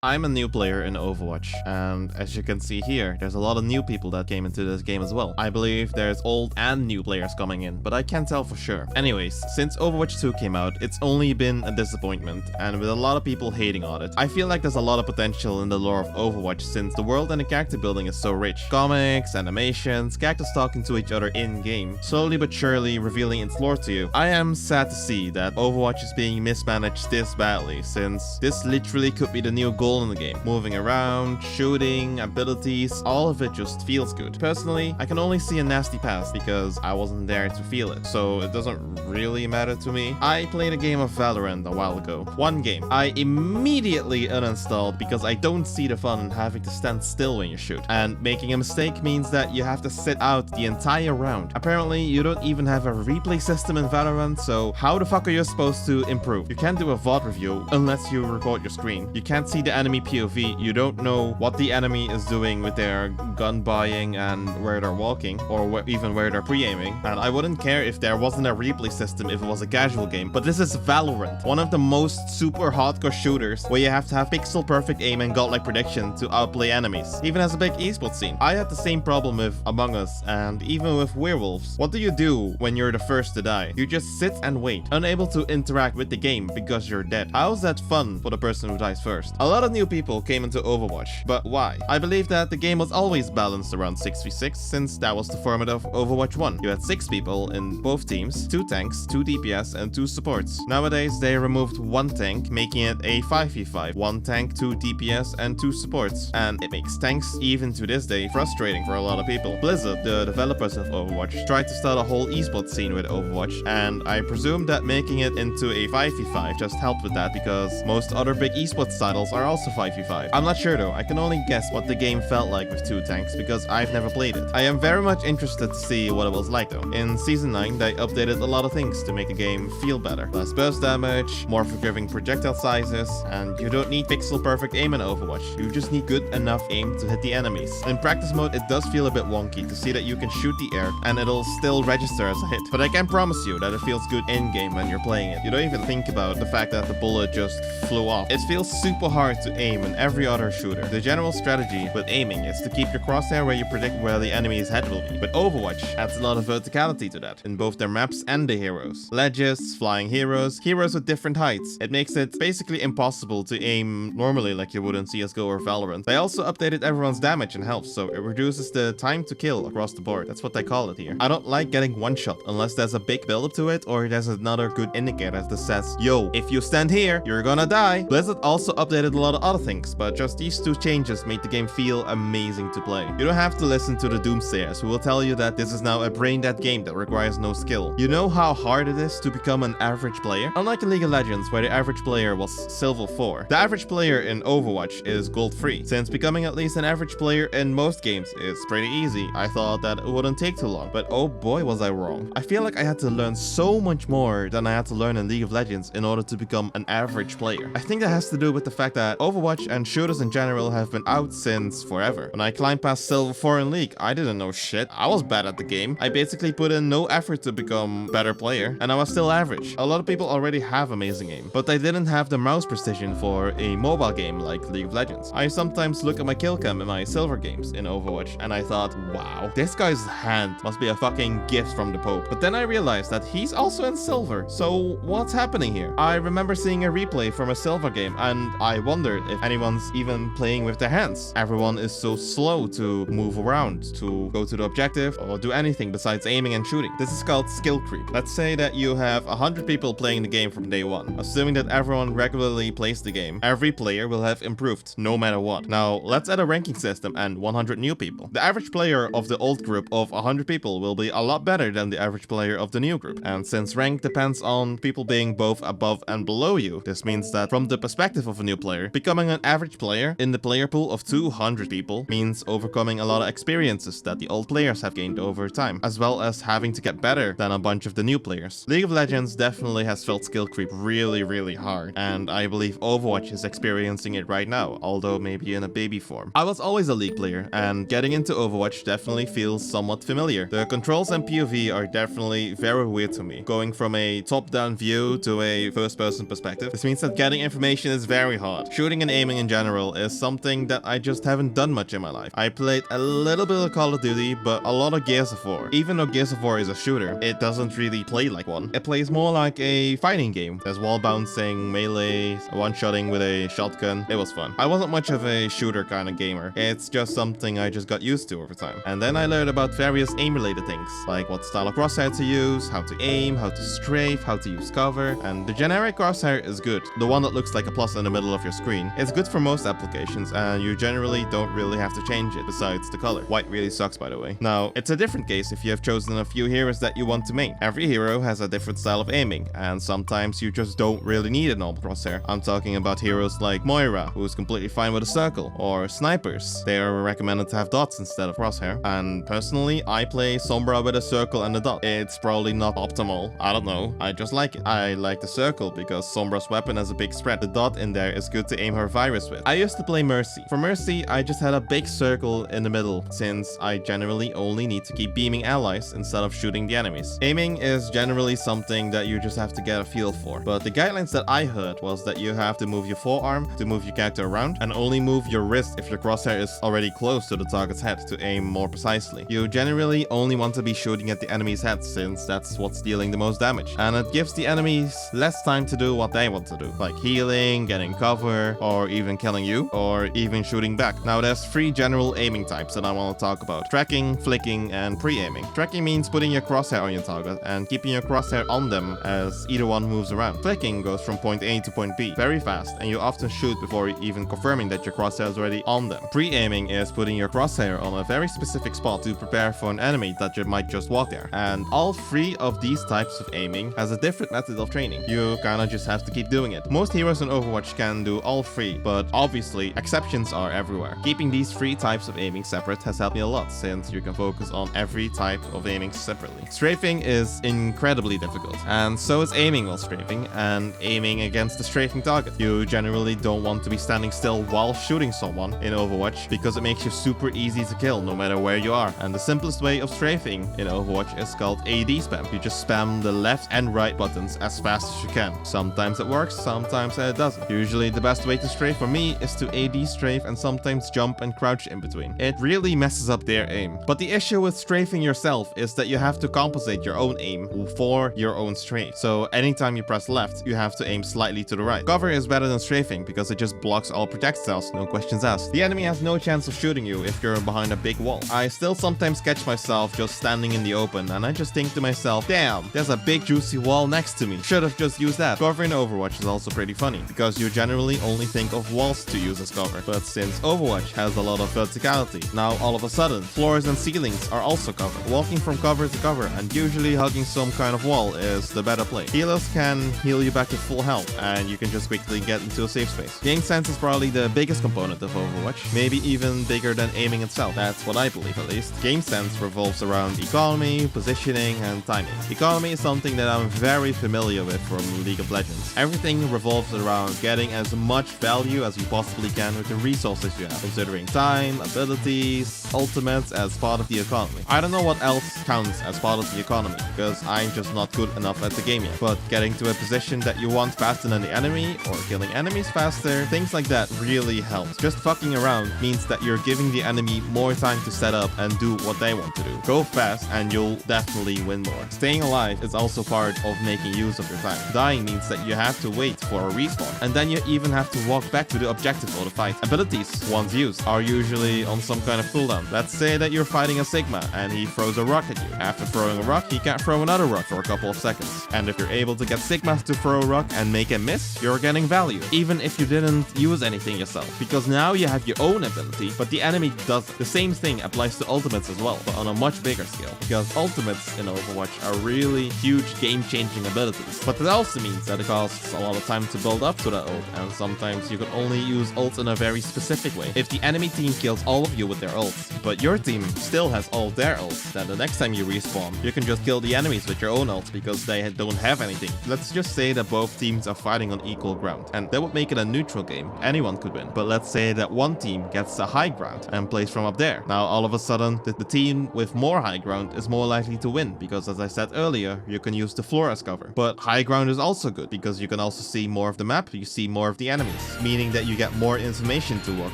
I'm a new player in Overwatch, and as you can see here, there's a lot of new people that came into this game as well. I believe there's old and new players coming in, but I can't tell for sure. Anyways, since Overwatch 2 came out, it's only been a disappointment, and with a lot of people hating on it. I feel like there's a lot of potential in the lore of Overwatch since the world and the character building is so rich. Comics, animations, characters talking to each other in-game, slowly but surely revealing its lore to you. I am sad to see that Overwatch is being mismanaged this badly, since this literally could be the new goal in the game. Moving around, shooting, abilities, all of it just feels good. Personally, I can only see a nasty past because I wasn't there to feel it, so it doesn't really matter to me. I played a game of Valorant a while ago. One game. I immediately uninstalled because I don't see the fun in having to stand still when you shoot. And making a mistake means that you have to sit out the entire round. Apparently, you don't even have a replay system in Valorant, so how the fuck are you supposed to improve? You can't do a VOD review unless you record your screen. You can't see the enemy POV. You don't know what the enemy is doing with their gun buying and where they're walking, or even where they're pre-aiming. And I wouldn't care if there wasn't a replay system if it was a casual game, but this is Valorant, one of the most super hardcore shooters where you have to have pixel perfect aim and godlike prediction to outplay enemies. Even as a big esports scene. I had the same problem with Among Us and even with Werewolves. What do you do when you're the first to die? You just sit and wait, unable to interact with the game because you're dead. How's that fun for the person who dies first? A lot of new people came into Overwatch, but why? I believe that the game was always balanced around 6v6 since that was the format of Overwatch 1. You had 6 people in both teams, 2 tanks, 2 DPS, and 2 supports. Nowadays, they removed 1 tank, making it a 5v5. 1 tank, 2 DPS, and 2 supports. And it makes tanks, even to this day, frustrating for a lot of people. Blizzard, the developers of Overwatch, tried to start a whole esports scene with Overwatch, and I presume that making it into a 5v5 just helped with that because most other big esports titles are also 5v5. I'm not sure though, I can only guess what the game felt like with 2 tanks because I've never played it. I am very much interested to see what it was like though. In Season 9, they updated a lot of things to make the game feel better. Less burst damage, more forgiving projectile sizes, and you don't need pixel perfect aim in Overwatch. You just need good enough aim to hit the enemies. In practice mode, it does feel a bit wonky to see that you can shoot the air and it'll still register as a hit. But I can promise you that it feels good in-game when you're playing it. You don't even think about the fact that the bullet just flew off. It feels super hard to aim in every other shooter. The general strategy with aiming is to keep your crosshair where you predict where the enemy's head will be. But Overwatch adds a lot of verticality to that, in both their maps and the heroes. Ledges, flying heroes, heroes with different heights. It makes it basically impossible to aim normally like you would in CSGO or Valorant. They also updated everyone's damage and health, so it reduces the time to kill across the board. That's what they call it here. I don't like getting one shot unless there's a big build up to it or there's another good indicator that says, yo, if you stand here, you're gonna die. Blizzard also updated a lot of other things, but just these 2 changes made the game feel amazing to play. You don't have to listen to the doomsayers who will tell you that this is now a brain-dead game that requires no skill. You know how hard it is to become an average player? Unlike in League of Legends, where the average player was Silver 4, the average player in Overwatch is Gold 3. Since becoming at least an average player in most games is pretty easy, I thought that it wouldn't take too long, but oh boy was I wrong. I feel like I had to learn so much more than I had to learn in League of Legends in order to become an average player. I think that has to do with the fact that Overwatch and shooters in general have been out since forever. When I climbed past Silver 4 in League, I didn't know shit. I was bad at the game. I basically put in no effort to become a better player, and I was still average. A lot of people already have amazing aim, but they didn't have the mouse precision for a mobile game like League of Legends. I sometimes look at my kill cam in my silver games in Overwatch, and I thought, wow, this guy's hand must be a fucking gift from the Pope. But then I realized that he's also in silver, so what's happening here? I remember seeing a replay from a silver game, and I wondered if anyone's even playing with their hands. Everyone is so slow to move around, to go to the objective, or do anything besides aiming and shooting. This is called skill creep. Let's say that you have 100 people playing the game from day 1. Assuming that everyone regularly plays the game, every player will have improved, no matter what. Now, let's add a ranking system and 100 new people. The average player of the old group of 100 people will be a lot better than the average player of the new group. And since rank depends on people being both above and below you, this means that from the perspective of a new player, becoming an average player in the player pool of 200 people means overcoming a lot of experiences that the old players have gained over time, as well as having to get better than a bunch of the new players. League of Legends definitely has felt skill creep really hard, and I believe Overwatch is experiencing it right now, although maybe in a baby form. I was always a League player, and getting into Overwatch definitely feels somewhat familiar. The controls and POV are definitely very weird to me. Going from a top-down view to a first-person perspective, this means that getting information is very hard. Shooting shooting and aiming in general is something that I just haven't done much in my life. I played a little bit of Call of Duty, but a lot of Gears of War. Even though Gears of War is a shooter, it doesn't really play like one. It plays more like a fighting game. There's wall bouncing, melee, one-shotting with a shotgun. It was fun. I wasn't much of a shooter kind of gamer. It's just something I just got used to over time. And then I learned about various aim-related things, like what style of crosshair to use, how to aim, how to strafe, how to use cover, and the generic crosshair is good. The one that looks like a plus in the middle of your screen. It's good for most applications, and you generally don't really have to change it besides the color. White really sucks, by the way. Now, it's a different case if you have chosen a few heroes that you want to main. Every hero has a different style of aiming, and sometimes you just don't really need a normal crosshair. I'm talking about heroes like Moira, who's completely fine with a circle, or snipers. They are recommended to have dots instead of crosshair. And personally, I play Sombra with a circle and a dot. It's probably not optimal. I don't know. I just like it. I like the circle because Sombra's weapon has a big spread. The dot in there is good to aim her virus with. I used to play Mercy. For Mercy, I just had a big circle in the middle, since I generally only need to keep beaming allies instead of shooting the enemies. Aiming is generally something that you just have to get a feel for, but the guidelines that I heard was that you have to move your forearm to move your character around, and only move your wrist if your crosshair is already close to the target's head to aim more precisely. You generally only want to be shooting at the enemy's head, since that's what's dealing the most damage, and it gives the enemies less time to do what they want to do, like healing, getting cover, or even killing you, or even shooting back. Now there's 3 general aiming types that I want to talk about: tracking, flicking, and pre-aiming. Tracking means putting your crosshair on your target and keeping your crosshair on them as either one moves around. Flicking goes from point A to point B very fast, and you often shoot before even confirming that your crosshair is already on them. Pre-aiming is putting your crosshair on a very specific spot to prepare for an enemy that you might just walk there. And all 3 of these types of aiming has a different method of training. You kinda just have to keep doing it. Most heroes in Overwatch can do all 3, but obviously exceptions are everywhere. Keeping these 3 types of aiming separate has helped me a lot, since you can focus on every type of aiming separately. Strafing is incredibly difficult, and so is aiming while strafing, and aiming against the strafing target. You generally don't want to be standing still while shooting someone in Overwatch, because it makes you super easy to kill no matter where you are. And the simplest way of strafing in Overwatch is called AD spam. You just spam the left and right buttons as fast as you can. Sometimes it works, sometimes it doesn't. Usually the best way to strafe for me is to AD strafe and sometimes jump and crouch in between. It really messes up their aim. But the issue with strafing yourself is that you have to compensate your own aim for your own strafe. So anytime you press left, you have to aim slightly to the right. Cover is better than strafing because it just blocks all projectiles, no questions asked. The enemy has no chance of shooting you if you're behind a big wall. I still sometimes catch myself just standing in the open, and I just think to myself, damn, there's a big juicy wall next to me. Should have just used that. Cover in Overwatch is also pretty funny, because you generally only think of walls to use as cover. But since Overwatch has a lot of verticality, now all of a sudden, floors and ceilings are also cover. Walking from cover to cover and usually hugging some kind of wall is the better play. Healers can heal you back to full health, and you can just quickly get into a safe space. Game sense is probably the biggest component of Overwatch, maybe even bigger than aiming itself. That's what I believe, at least. Game sense revolves around economy, positioning, and timing. Economy is something that I'm very familiar with from League of Legends. Everything revolves around getting as much value as you possibly can with the resources you have, considering time, abilities, ultimates as part of the economy. I don't know what else counts as part of the economy, because I'm just not good enough at the game yet. But getting to a position that you want faster than the enemy, or killing enemies faster, things like that really helps. Just fucking around means that you're giving the enemy more time to set up and do what they want to do. Go fast and you'll definitely win more. Staying alive is also part of making use of your time. Dying means that you have to wait for a respawn, and then you even have to walk back to the objective for the fight. Abilities, once used, are usually on some kind of cooldown. Let's say that you're fighting a Sigma and he throws a rock at you. After throwing a rock, he can't throw another rock for a couple of seconds. And if you're able to get Sigma to throw a rock and make it miss, you're getting value, even if you didn't use anything yourself, because now you have your own ability, but the enemy doesn't. The same thing applies to ultimates as well, but on a much bigger scale, because ultimates in Overwatch are really huge game-changing abilities. But that also means that it costs a lot of time to build up to that ult, and sometimes you can only use ults in a very specific way. If the enemy team kills all of you with their ults, but your team still has all their ults. Then the next time you respawn, you can just kill the enemies with your own ults because they don't have anything. Let's just say that both teams are fighting on equal ground, and that would make it a neutral game. Anyone could win. But let's say that one team gets the high ground and plays from up there. Now all of a sudden, the team with more high ground is more likely to win because, as I said earlier, you can use the floor as cover. But high ground is also good because you can also see more of the map, you see more of the enemies, meaning that you get more information to work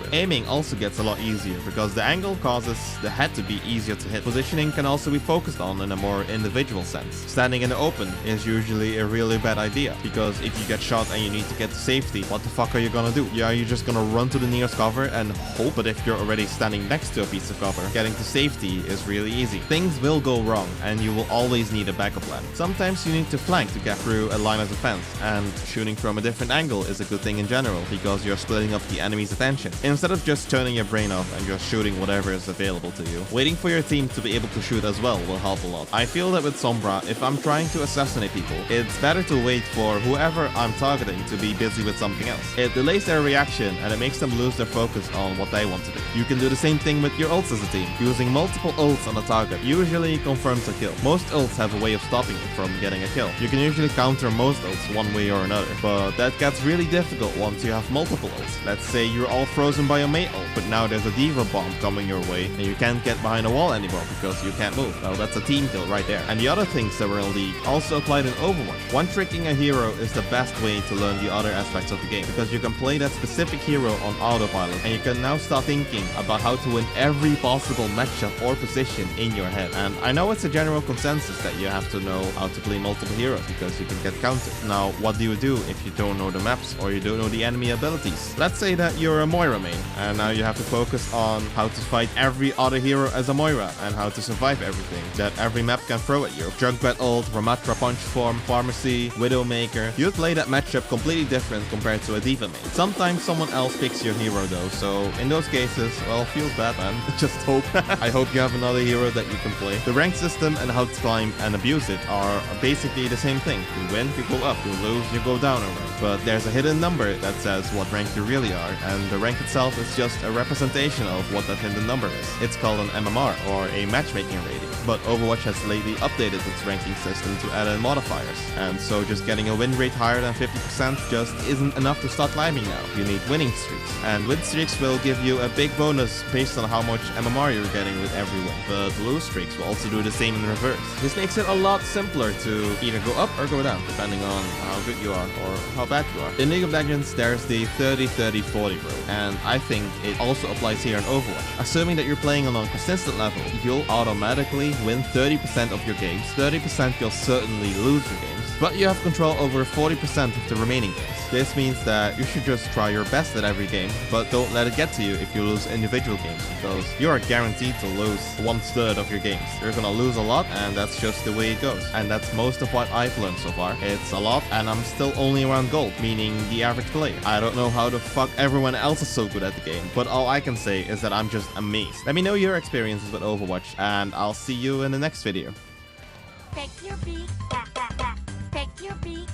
with. Aiming also gets a lot easier because the angle causes the head to be easier to hit. Positioning can also be focused on in a more individual sense. Standing in the open is usually a really bad idea because if you get shot and you need to get to safety, what the fuck are you gonna do? Are you just gonna run to the nearest cover and hope? But if you're already standing next to a piece of cover, getting to safety is really easy. Things will go wrong and you will always need a backup plan. Sometimes you need to flank to get through a line of defense, and shooting from a different angle is a good thing in general because you're splitting up the enemy's attention. Instead of just turning your brain off and just shooting whatever is available to you, waiting for your team to be able to shoot as well will help a lot. I feel that with Sombra, if I'm trying to assassinate people, it's better to wait for whoever I'm targeting to be busy with something else. It delays their reaction and it makes them lose their focus on what they want to do. You can do the same thing with your ults as a team. Using multiple ults on a target usually confirms a kill. Most ults have a way of stopping you from getting a kill. You can usually counter most ults one way or another, but that gets really difficult once you have multiple ults. Let's say you're all frozen by your mate ult, but now there's a D.Va bomb coming your way and you can't get behind a wall anymore because you can't move. Well, that's a team kill right there. And the other things that were in League also applied in Overwatch. One-tricking a hero is the best way to learn the other aspects of the game because you can play that specific hero on autopilot and you can now start thinking about how to win every possible matchup or position in your head. And I know it's a general consensus that you have to know how to play multiple heroes because you can get countered. Now, what do you do if you don't know the maps or you don't know the enemy abilities? Let's say that you're a Moira main and now you have to focus on how to fight every other hero as a Moira and how to survive everything that every map can throw at you. Junkrat ult, Ramatra punch form, Pharmacy, Widowmaker. You'd play that matchup completely different compared to a D.Va main. Sometimes someone else picks your hero though, so in those cases, well, feel bad man. Just hope. I hope you have another hero that you can play. The rank system and how to climb and abuse it are basically the same thing. You win, you go up. You lose, you go down a rank. But there's a hidden number that says what rank you really are, and the rank itself is just a representation of what that hidden number is. It's called an MMR, or a matchmaking rating. But Overwatch has lately updated its ranking system to add in modifiers, and so just getting a win rate higher than 50% just isn't enough to start climbing now. You need winning streaks, and win streaks will give you a big bonus based on how much MMR you're getting with every win. But lose streaks will also do the same in reverse. This makes it a lot simpler to either go up or go down, depending on how good you are or how bad you are. In League of Legends, there's the 30-30-40 rule, and I think it also applies here in Overwatch. Assuming that you're playing on a consistent level, you'll automatically win 30% of your games, 30% you'll certainly lose your games, but you have control over 40% of the remaining games. This means that you should just try your best at every game, but don't let it get to you if you lose individual games, because you are guaranteed to lose 1/3 of your games. You're gonna lose a lot, and that's just the way it goes. And that's most of what I've learned so far. It's a lot, and I'm still only around gold, meaning the average player. I don't know how the fuck everyone else is so good at the game, but all I can say is that I'm just amazed. Let me know your experiences with Overwatch, and I'll see you in the next video. Take your beat, take your beat,